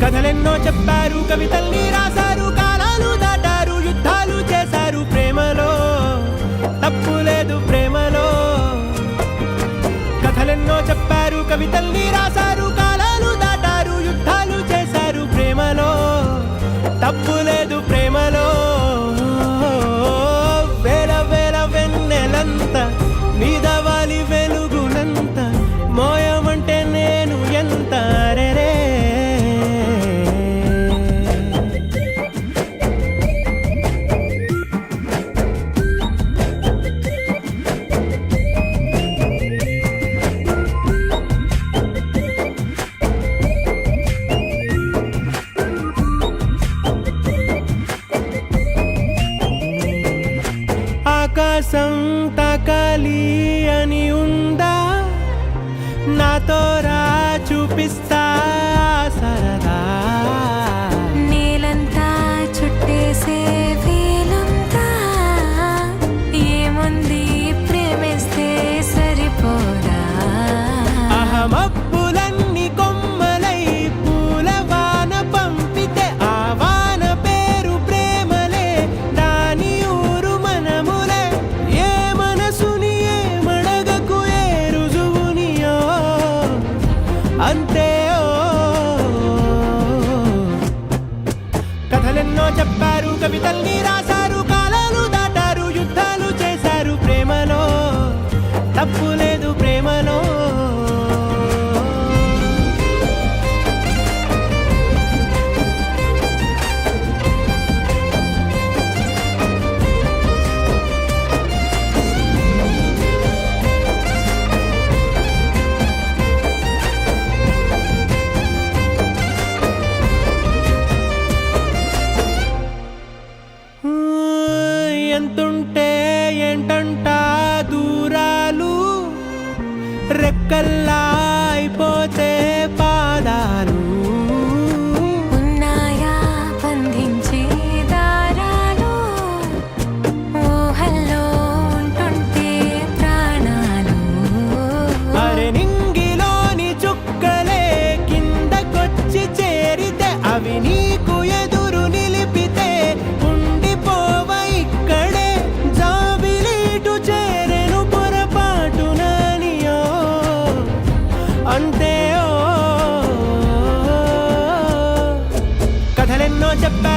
కథలెన్నో చెప్పారు, కవితల్ని రాశారు, కాలాలు దాటారు, యుద్ధాలు చేశారు ప్రేమలో, తప్పు లేదు ప్రేమలో. కథలెన్నో చెప్పారు, కవితల్ని రాశారు, కాలాలు దాటారు, యుద్ధాలు చేశారు ప్రేమలో, తప్పు లేదు ప్రేమలో. వేల వేల వెన్నెలంత మీద వాలి వెలుగునంత మోయమంటే నేను ఎంత రే. ఆకాశం తాకాలి అని ఉందా, నాతో రా చూపిస్తా సరదా. నేలంతా చుట్టేసే వీలుందా, ఏముంది ప్రేమిస్తే సరిపోదా. అహమబ్బులన్నీ కొమ్మలై పూల వాన పంపితే ఆ వాన పేరు ప్రేమలే, దాని ఊరు మనములే. ఏ మనసుని ఏ మడగకు ఏ రుజువునియో అంతే. కథలెన్నో చెప్పారు, కవితల్ని రాశారు, కాలాలు దాటారు, యుద్ధాలు చేశారు ప్రేమలో, తప్పు లేదు ప్రేమలో. ఎంతుంటే ఏంటంట దూరాలు, రెక్కల్లా అయిపోతే పాదాలు. ఉన్నాయా బంధించే దారాలు, ఊహల్లో ఉంటుంటే ప్రాణాలు. అరే నింగిలోని చుక్కలే కిందకొచ్చి చేరితే, అవి నీకు ఎదురు నిలిపితే ఉండిపోవ ఇక్కడే. జాబిలీటు చేరెను పొరపాటుననియో అంతే. కథలెన్నో చెప్పారు,